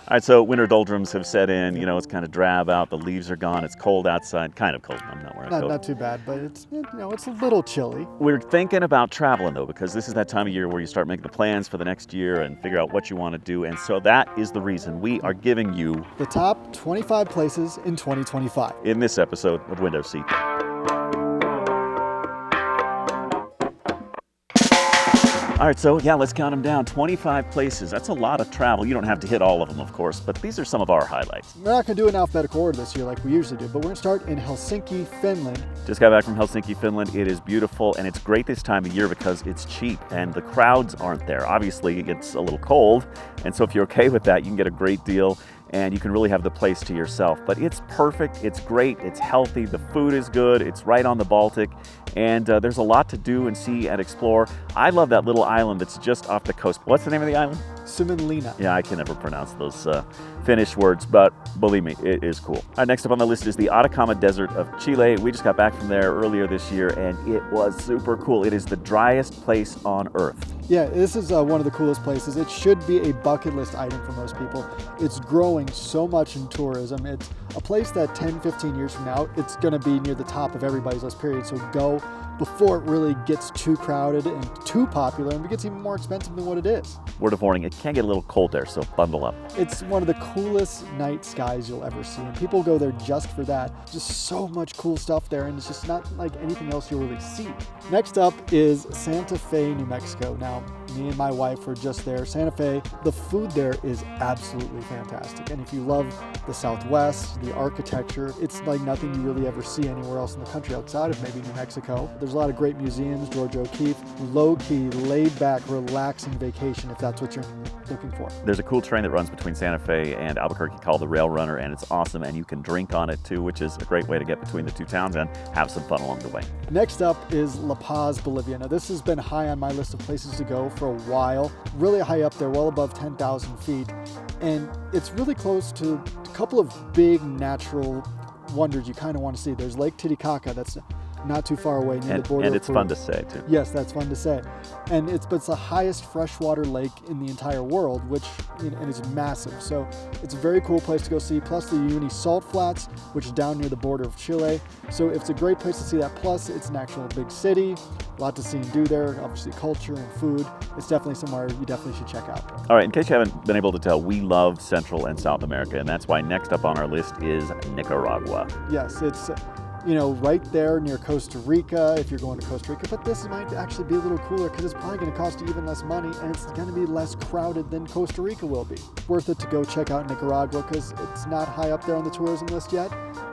All right, so winter doldrums have set in. You know, it's kind of drab out. The leaves are gone. It's cold outside. Kind of cold. I'm not wearing a coat. Not too bad, but it's it's a little chilly. We're thinking about traveling though, because this is that time of year where you start making the plans for the next year and figure out what you want to do. And so that is the reason we are giving you The top 25 places in 2025. in this episode of Window Seat. All right, so yeah, let's count them down. 25 places. That's a lot of travel. You don't have to hit all of them, of course, but these are some of our highlights. We're not going to do an alphabetical order this year like we usually do, but we're going to start in Helsinki, Finland. Just got back from Helsinki, Finland. It is beautiful, and it's great this time of year because it's cheap and the crowds aren't there. Obviously, it gets a little cold, and so if you're okay with that, you can get a great deal and you can really have the place to yourself. But it's perfect, it's great, it's healthy, the food is good, it's right on the Baltic, and there's a lot to do and see and explore. I love that little island that's just off the coast. What's the name of the island? Suomenlinna. Yeah, I can never pronounce those Finnish words, but believe me, it is cool. All right, next up on the list is the Atacama Desert of Chile. We just got back from there earlier this year, and it was super cool. It is the driest place on Earth. Yeah, this is one of the coolest places. It should be a bucket list item for most people. It's growing so much in tourism. It's a place that 10, 15 years from now, it's going to be near the top of everybody's list, period. So go before it really gets too crowded and too popular and it gets even more expensive than what it is. Word of warning, it can get a little cold there, so bundle up. It's one of the coolest night skies you'll ever see, and people go there just for that. Just so much cool stuff there, and it's just not like anything else you'll really see. Next up is Santa Fe, New Mexico. Now, me and my wife were just there. Santa Fe, the food there is absolutely fantastic, and if you love the Southwest, the architecture, it's like nothing you really ever see anywhere else in the country outside of maybe New Mexico. There's a lot of great museums, George O'Keeffe, low-key, laid-back, relaxing vacation if that's what you're looking for. There's a cool train that runs between Santa Fe and Albuquerque called the Rail Runner, and it's awesome, and you can drink on it too, which is a great way to get between the two towns and have some fun along the way. Next up is La Paz, Bolivia. Now this has been high on my list of places to go for a while, really high up there, well above 10,000 feet, and it's really close to a couple of big natural wonders you kind of want to see. There's Lake Titicaca, that's not too far away near the border. And it's fun to say too. Yes, that's fun to say. And it's the highest freshwater lake in the entire world, which and it's massive. So it's a very cool place to go see. Plus the Uyuni Salt Flats, which is down near the border of Chile. So it's a great place to see that. Plus it's an actual big city, a lot to see and do there. Obviously culture and food. It's definitely somewhere you definitely should check out. All right, in case you haven't been able to tell, we love Central and South America, and that's why next up on our list is Nicaragua. Yes, it's right there near Costa Rica if you're going to Costa Rica, but this might actually be a little cooler because it's probably going to cost you even less money and it's going to be less crowded than Costa Rica will be. Worth it to go check out Nicaragua because it's not high up there on the tourism list yet,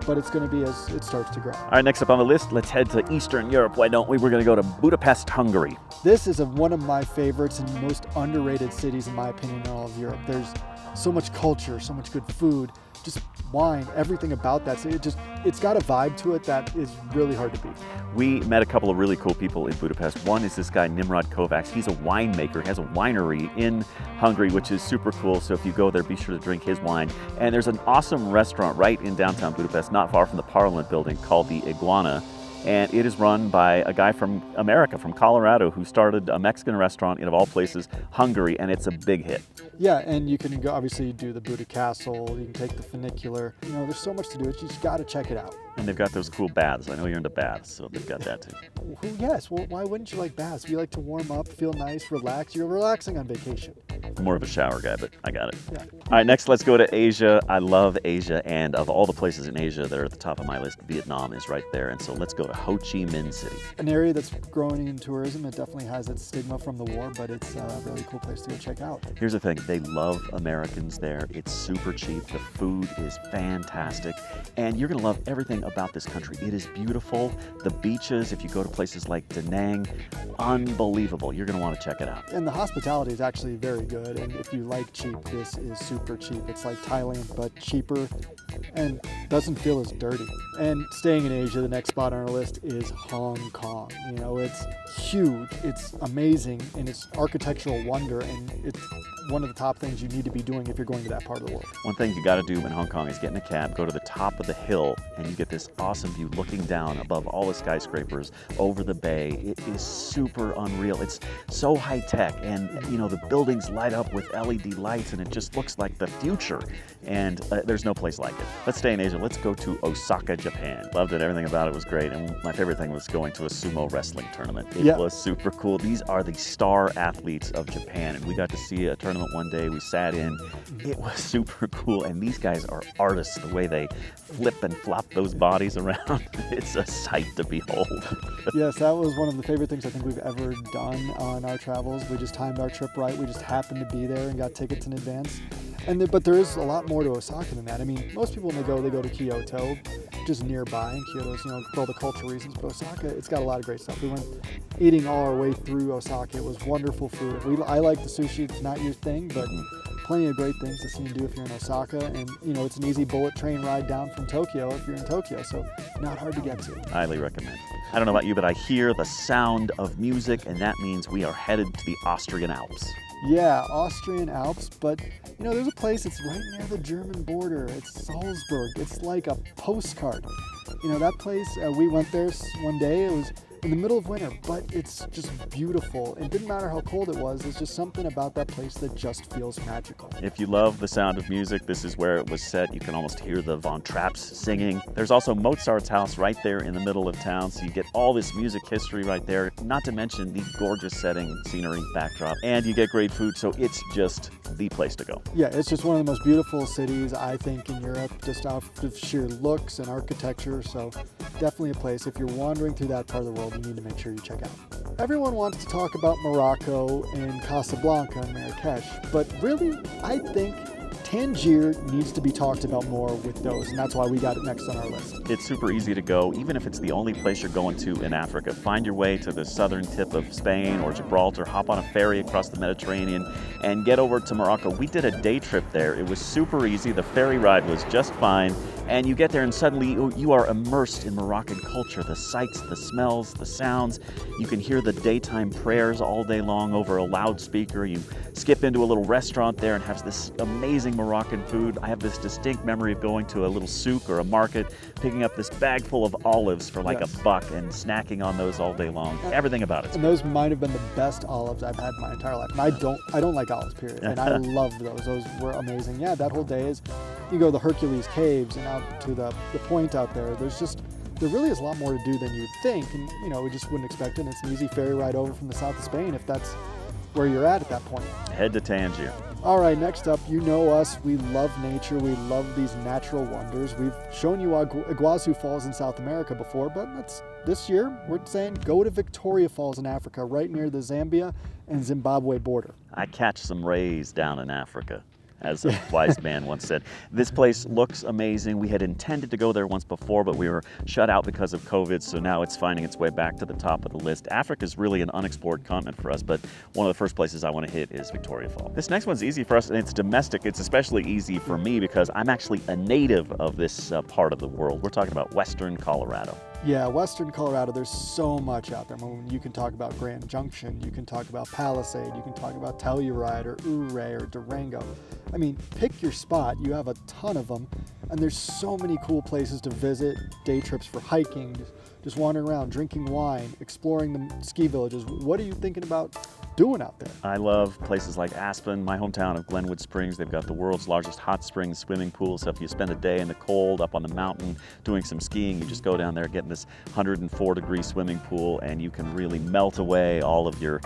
but it's going to be as it starts to grow. All right, next up on the list, let's head to Eastern Europe. Why don't we? We're going to go to Budapest, Hungary. This is one of my favorites and most underrated cities in my opinion in all of Europe. There's so much culture, so much good food, just wine, everything about that city. It's got a vibe to it that is really hard to beat. We met a couple of really cool people in Budapest. One is this guy, Nimrod Kovacs. He's a winemaker, has a winery in Hungary, which is super cool. So if you go there, be sure to drink his wine. And there's an awesome restaurant right in downtown Budapest, not far from the Parliament building, called the Iguana. And it is run by a guy from America, from Colorado, who started a Mexican restaurant in, of all places, Hungary, and it's a big hit. Yeah, and you can go, obviously do the Buda Castle, you can take the funicular. There's so much to do. You just got to check it out. And they've got those cool baths. I know you're into baths, so they've got that too. Yes, well, why wouldn't you like baths? You like to warm up, feel nice, relax. You're relaxing on vacation. I'm more of a shower guy, but I got it. Yeah. All right, next let's go to Asia. I love Asia, and of all the places in Asia that are at the top of my list, Vietnam is right there. And so let's go to Ho Chi Minh City. An area that's growing in tourism. It definitely has its stigma from the war, but it's a really cool place to go check out. Here's the thing, they love Americans there. It's super cheap. The food is fantastic, and you're gonna love everything about this country. It is beautiful. The beaches, if you go to places like Da Nang, unbelievable. You're gonna want to check it out. And the hospitality is actually very good. And if you like cheap, this is super cheap. It's like Thailand, but cheaper. and doesn't feel as dirty. And staying in Asia, the next spot on our list is Hong Kong. You know, it's huge, it's amazing, and it's architectural wonder, and it's one of the top things you need to be doing if you're going to that part of the world. One thing you got to do in Hong Kong is get in a cab, go to the top of the hill, and you get this awesome view looking down above all the skyscrapers over the bay. It is super unreal. It's so high tech, and you know, the buildings light up with LED lights, and it just looks like the future. And there's no place like it. Let's stay in Asia. Let's go to Osaka, Japan. Loved it. Everything about it was great. And my favorite thing was going to a sumo wrestling tournament. It was super cool. These are the star athletes of Japan, and we got to see a tournament one day. We sat in. It was super cool. And these guys are artists. The way they flip and flop those bodies around, it's a sight to behold. Yes, that was one of the favorite things I think we've ever done on our travels. We just timed our trip right. We just happened to be there and got tickets in advance. But there is a lot more to Osaka than that. I mean, most people when they go to Kyoto, just nearby, and Kyoto's, you know, for all the cultural reasons. But Osaka, it's got a lot of great stuff. We went eating all our way through Osaka. It was wonderful food. I like the sushi. It's not your thing, but plenty of great things to see and do if you're in Osaka. And you know, it's an easy bullet train ride down from Tokyo if you're in Tokyo. So not hard to get to. Highly recommend. I don't know about you, but I hear the sound of music, and that means we are headed to the Austrian Alps. Yeah, Austrian Alps, but you know, there's a place that's right near the German border. It's Salzburg. It's like a postcard. You know, that place, we went there one day. It was in the middle of winter, but it's just beautiful. It didn't matter how cold it was. There's just something about that place that just feels magical. If you love the sound of music, this is where it was set. You can almost hear the Von Trapps singing. There's also Mozart's house right there in the middle of town, so you get all this music history right there, not to mention the gorgeous setting, scenery, backdrop, and you get great food, so it's just the place to go. Yeah, it's just one of the most beautiful cities, I think, in Europe, just off of sheer looks and architecture, so definitely a place. If you're wandering through that part of the world, you need to make sure you check out. Everyone wants to talk about Morocco and Casablanca and Marrakesh, but really, I think Tangier needs to be talked about more with those, and that's why we got it next on our list. It's super easy to go, even if it's the only place you're going to in Africa. Find your way to the southern tip of Spain or Gibraltar, hop on a ferry across the Mediterranean, and get over to Morocco. We did a day trip there. It was super easy. The ferry ride was just fine, and you get there and suddenly you are immersed in Moroccan culture. The sights, the smells, the sounds. You can hear the daytime prayers all day long over a loudspeaker. You skip into a little restaurant there and have this amazing Moroccan food. I have this distinct memory of going to a little souk or a market, picking up this bag full of olives for like $1 and snacking on those all day long. Everything about it. And those might have been the best olives I've had in my entire life. And I don't like olives, period. And I loved those. Those were amazing. Yeah, that whole day is, you go to the Hercules Caves and out to the point out there. There really is a lot more to do than you'd think. And, you know, we just wouldn't expect it. And it's an easy ferry ride over from the south of Spain if that's where you're at that point. Head to Tangier. All right, next up, you know us. We love nature. We love these natural wonders. We've shown you Iguazu Falls in South America before, but this year we're saying go to Victoria Falls in Africa, right near the Zambia and Zimbabwe border. I catch some rays down in Africa, as a wise man once said. This place looks amazing. We had intended to go there once before, but we were shut out because of COVID, so now it's finding its way back to the top of the list. Africa is really an unexplored continent for us, but one of the first places I want to hit is Victoria Falls. This next one's easy for us, and it's domestic. It's especially easy for me because I'm actually a native of this part of the world. We're talking about Western Colorado. Yeah, Western Colorado, there's so much out there. I mean, you can talk about Grand Junction, you can talk about Palisade, you can talk about Telluride or Ouray or Durango. I mean, pick your spot. You have a ton of them, and there's so many cool places to visit, day trips for hiking, just wandering around, drinking wine, exploring the ski villages. What are you thinking about doing out there? I love places like Aspen, my hometown of Glenwood Springs. They've got the world's largest hot springs swimming pool. So if you spend a day in the cold up on the mountain doing some skiing, you just go down there, get in this 104-degree swimming pool, and you can really melt away all of your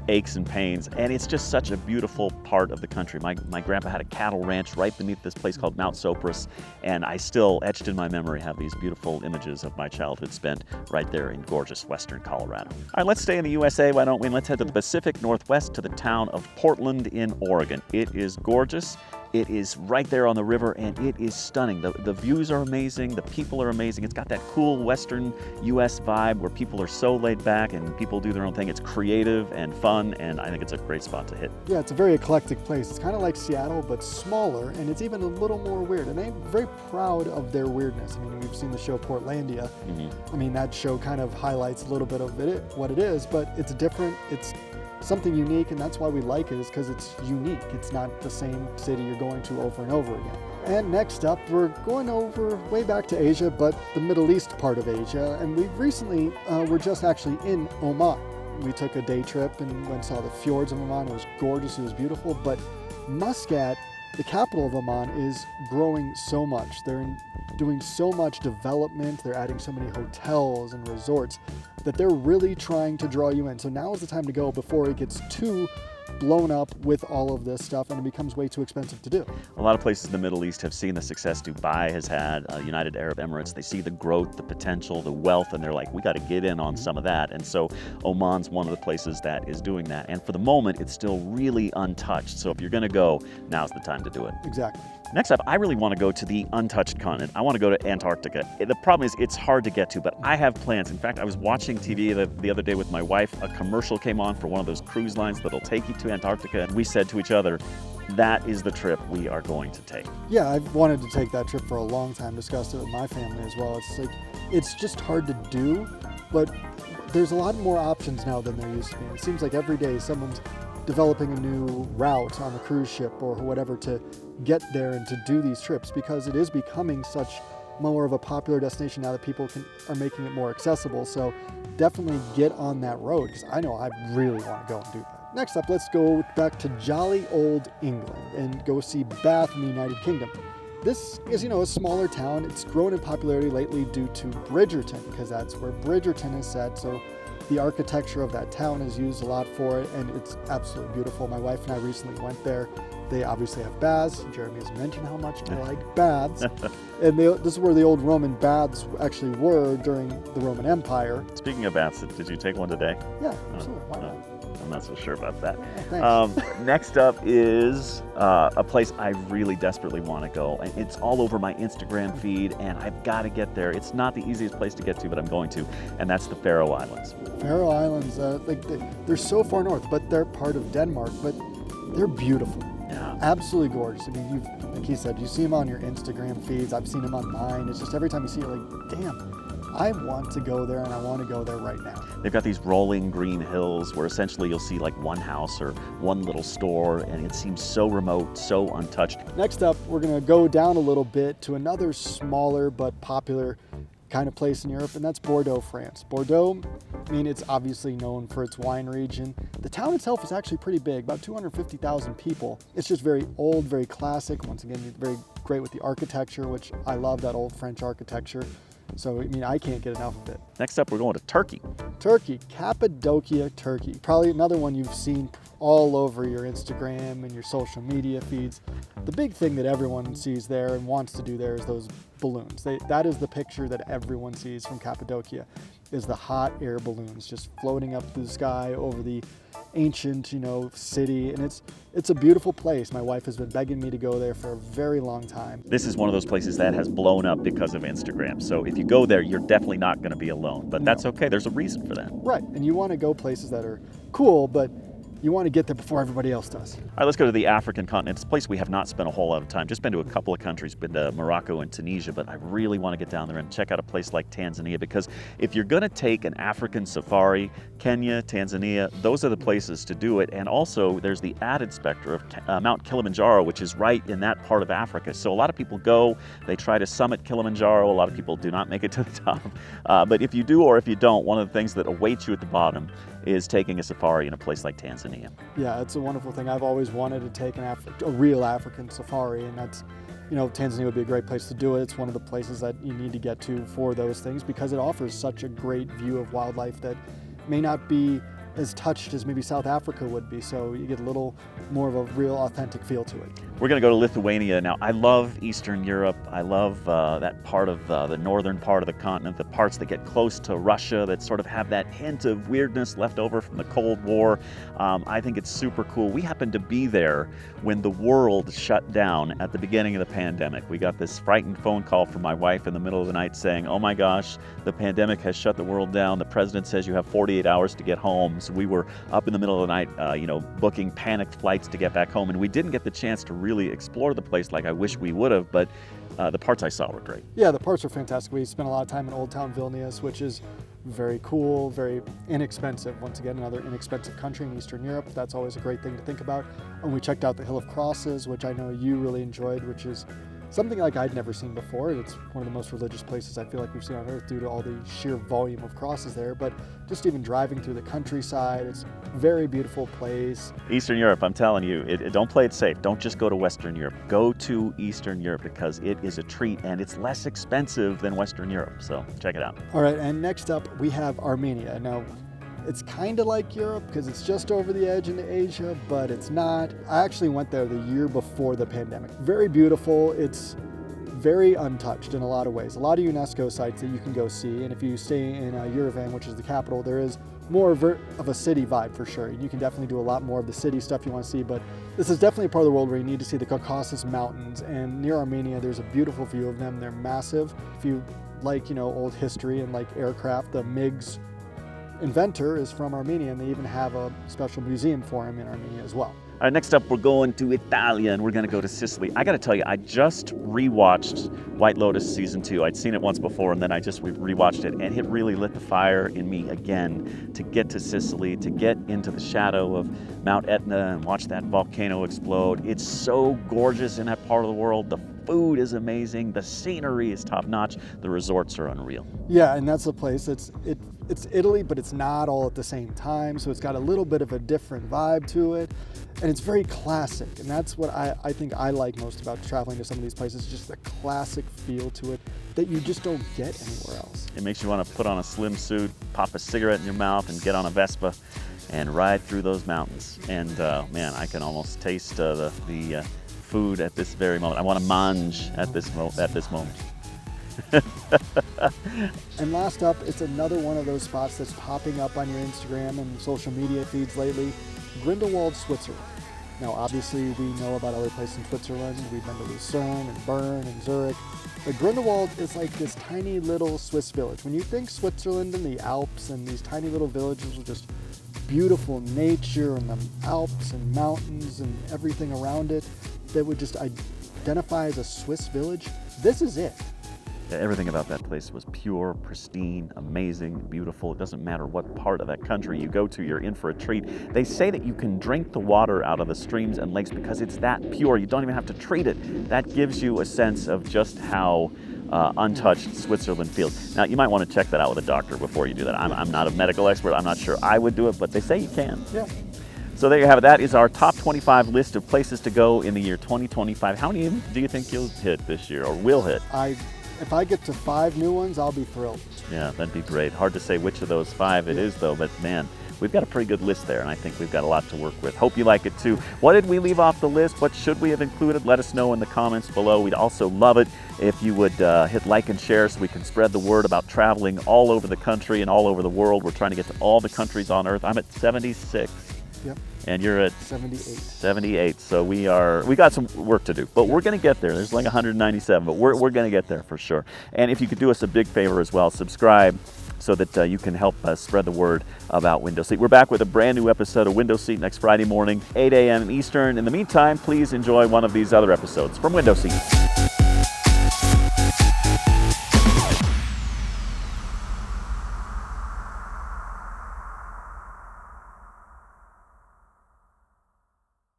aches and pains. And it's just such a beautiful part of the country. My grandpa had a cattle ranch right beneath this place called Mount Sopris, and I still, etched in my memory, have these beautiful images of my childhood spent right there in gorgeous Western Colorado. All right, let's stay in the USA, why don't we? Let's head to the Pacific Northwest to the town of Portland in Oregon. It is gorgeous. It is right there on the river, and it is stunning. The views are amazing, the people are amazing. It's got that cool Western US vibe where people are so laid back and people do their own thing. It's creative and fun, and I think it's a great spot to hit. Yeah, it's a very eclectic place. It's kind of like Seattle, but smaller, and it's even a little more weird. And I'm very proud of their weirdness. I mean, we've seen the show Portlandia. I mean, that show kind of highlights a little bit of what it is, but it's different. It's something unique, and that's why we like it, is because it's unique. It's not the same city you're going to over and over again. And next up, we're going over way back to Asia, but the Middle East part of Asia. And we recently were just actually in Oman. We took a day trip and went and saw the fjords of Oman. It was gorgeous, it was beautiful, but Muscat, the capital of Oman, is growing so much. They're doing so much development, they're adding so many hotels and resorts that they're really trying to draw you in. So now is the time to go before it gets too blown up with all of this stuff and it becomes way too expensive to do. A lot of places in the Middle East have seen the success Dubai has had, United Arab Emirates. They see the growth, the potential, the wealth, and they're like, we got to get in on some of that. And so Oman's one of the places that is doing that. And for the moment, it's still really untouched. So if you're going to go, now's the time to do it. Exactly. Next up, I really want to go to the untouched continent. I want to go to Antarctica. The problem is it's hard to get to, but I have plans. In fact, I was watching TV the other day with my wife. A commercial came on for one of those cruise lines that'll take you to Antarctica. And we said to each other, that is the trip we are going to take. Yeah, I've wanted to take that trip for a long time, discussed it with my family as well. It's like, it's just hard to do, but there's a lot more options now than there used to be. It seems like every day someone's developing a new route on a cruise ship or whatever to get there and to do these trips, because it is becoming such more of a popular destination now that people are making it more accessible. So definitely get on that road, because I know I really want to go and do that. Next up, let's go back to jolly old England and go see Bath in the United Kingdom. This is, a smaller town. It's grown in popularity lately due to Bridgerton, because that's where Bridgerton is set. So the architecture of that town is used a lot for it, and it's absolutely beautiful. My wife and I recently went there. They obviously have baths. Jeremy has mentioned how much I like baths. And this is where the old Roman baths actually were during the Roman Empire. Speaking of baths, did you take one today? Yeah, absolutely. Why not? I'm not so sure about that. Thanks. Next up is a place I really desperately want to go. And it's all over my Instagram feed, and I've got to get there. It's not the easiest place to get to, but I'm going to, and that's the Faroe Islands. Faroe Islands, they're so far north, but they're part of Denmark, but they're beautiful. Yeah. Absolutely gorgeous. I mean, like he said, you see them on your Instagram feeds. I've seen them on mine. It's just every time you see it, like, damn, I want to go there, and I want to go there right now. They've got these rolling green hills where essentially you'll see like one house or one little store, and it seems so remote, so untouched. Next up, we're going to go down a little bit to another smaller but popular kind of place in Europe, and that's Bordeaux, France. Bordeaux, I mean, it's obviously known for its wine region. The town itself is actually pretty big, about 250,000 people. It's just very old, very classic. Once again, very great with the architecture, which I love that old French architecture. So, I mean, I can't get enough of it. Next up, we're going to Turkey. Turkey, Cappadocia, Turkey. Probably another one you've seen all over your Instagram and your social media feeds. The big thing that everyone sees there and wants to do there is those balloons. That is the picture that everyone sees from Cappadocia, is the hot air balloons just floating up through the sky over the ancient, city, and it's a beautiful place. My wife has been begging me to go there for a very long time. This is one of those places that has blown up because of Instagram. So if you go there, you're definitely not going to be alone, but that's okay. There's a reason for that. Right, and you want to go places that are cool, but you want to get there before everybody else does. All right, let's go to the African continent. It's a place we have not spent a whole lot of time. Just been to a couple of countries, been to Morocco and Tunisia, but I really want to get down there and check out a place like Tanzania, because if you're going to take an African safari, Kenya, Tanzania, those are the places to do it. And also there's the added specter of Mount Kilimanjaro, which is right in that part of Africa. So a lot of people go, they try to summit Kilimanjaro. A lot of people do not make it to the top. But if you do or if you don't, one of the things that awaits you at the bottom is taking a safari in a place like Tanzania. Yeah, it's a wonderful thing. I've always wanted to take a real African safari, and that's, Tanzania would be a great place to do it. It's one of the places that you need to get to for those things, because it offers such a great view of wildlife that may not be as touched as maybe South Africa would be, so you get a little more of a real authentic feel to it. We're going to go to Lithuania now. I love Eastern Europe. I love that part of the northern part of the continent, the parts that get close to Russia that sort of have that hint of weirdness left over from the Cold War. I think it's super cool. We happened to be there when the world shut down at the beginning of the pandemic. We got this frightened phone call from my wife in the middle of the night saying, oh my gosh, the pandemic has shut the world down. The president says you have 48 hours to get home. So we were up in the middle of the night, booking panicked flights to get back home. And we didn't get the chance to really explore the place like I wish we would have, but the parts I saw were great. Yeah, the parts are fantastic. We spent a lot of time in Old Town Vilnius, which is very cool, very inexpensive. Once again, another inexpensive country in Eastern Europe. That's always a great thing to think about. And we checked out the Hill of Crosses, which I know you really enjoyed, which is something like I'd never seen before. It's one of the most religious places I feel like we've seen on earth due to all the sheer volume of crosses there. But just even driving through the countryside, it's a very beautiful place. Eastern Europe, I'm telling you, don't play it safe. Don't just go to Western Europe. Go to Eastern Europe because it is a treat and it's less expensive than Western Europe. So check it out. All right, and next up we have Armenia. Now, it's kind of like Europe because it's just over the edge into Asia, but it's not. I actually went there the year before the pandemic. Very beautiful. It's very untouched in a lot of ways. A lot of UNESCO sites that you can go see, and if you stay in Yerevan, which is the capital, there is more of a city vibe for sure. You can definitely do a lot more of the city stuff you want to see, but this is definitely a part of the world where you need to see the Caucasus Mountains, and near Armenia there's a beautiful view of them. They're massive. If you like, old history and like aircraft, the MiG's inventor is from Armenia, and they even have a special museum for him in Armenia as well. All right, next up, we're going to Italia, and we're going to go to Sicily. I got to tell you, I just rewatched White Lotus Season 2. I'd seen it once before, and then I just rewatched it, and it really lit the fire in me again to get to Sicily, to get into the shadow of Mount Etna and watch that volcano explode. It's so gorgeous in that part of the world. The food is amazing. The scenery is top-notch. The resorts are unreal. Yeah, and that's the place. It's Italy, but it's not all at the same time, so it's got a little bit of a different vibe to it, and it's very classic, and that's what I think I like most about traveling to some of these places, just the classic feel to it that you just don't get anywhere else. It makes you want to put on a slim suit, pop a cigarette in your mouth, and get on a Vespa and ride through those mountains. And man, I can almost taste the food at this very moment. I want to mange at this moment. And last up, it's another one of those spots that's popping up on your Instagram and social media feeds lately, Grindelwald, Switzerland. Now, obviously, we know about other places in Switzerland. We've been to Lucerne and Bern and Zurich. But Grindelwald is like this tiny little Swiss village. When you think Switzerland and the Alps and these tiny little villages with just beautiful nature and the Alps and mountains and everything around it that would just identify as a Swiss village, this is it. Everything about that place was pure, pristine, amazing, beautiful. It doesn't matter what part of that country you go to, you're in for a treat. They say that you can drink the water out of the streams and lakes because it's that pure. You don't even have to treat it. That gives you a sense of just how untouched Switzerland feels. Now, you might want to check that out with a doctor before you do that. I'm not a medical expert. I'm not sure I would do it, but they say you can. Yeah. So there you have it. That is our top 25 list of places to go in the year 2025. How many do you think you'll hit this year or will hit? If I get to 5 new ones, I'll be thrilled. Yeah, that'd be great. Hard to say which of those 5 it is, though, but man, we've got a pretty good list there, and I think we've got a lot to work with. Hope you like it, too. What did we leave off the list? What should we have included? Let us know in the comments below. We'd also love it if you would hit like and share so we can spread the word about traveling all over the country and all over the world. We're trying to get to all the countries on Earth. I'm at 76. Yep. And you're at 78. 78. So we got some work to do, but we're going to get there. There's like 197, but we're going to get there for sure. And if you could do us a big favor as well, subscribe so that you can help us spread the word about Window Seat. We're back with a brand new episode of Window Seat next Friday morning, 8 a.m. Eastern. In the meantime, please enjoy one of these other episodes from Window Seat.